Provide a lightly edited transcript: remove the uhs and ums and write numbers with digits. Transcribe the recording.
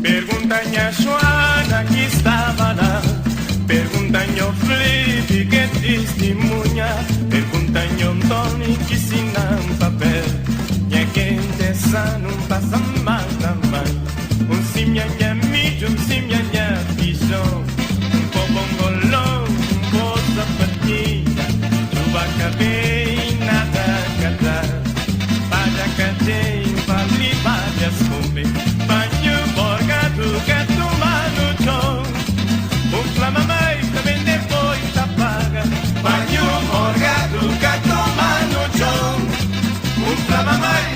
Pergunta-me a Joana que estava lá, pergunta-me ao Felipe que testemunha, pergunta-me ao Tony que ensina um papel, e quem dessa não passa mal também. Um simhanha mídio, um simhanha pichão, um pobongolão, um bolsa patinha, chuva cabei, nada cadar, palha cadei, vale várias comer, banho borgado que toma no chão, o flamamei também depois apaga, banho borgado que toma no chão, o flamamei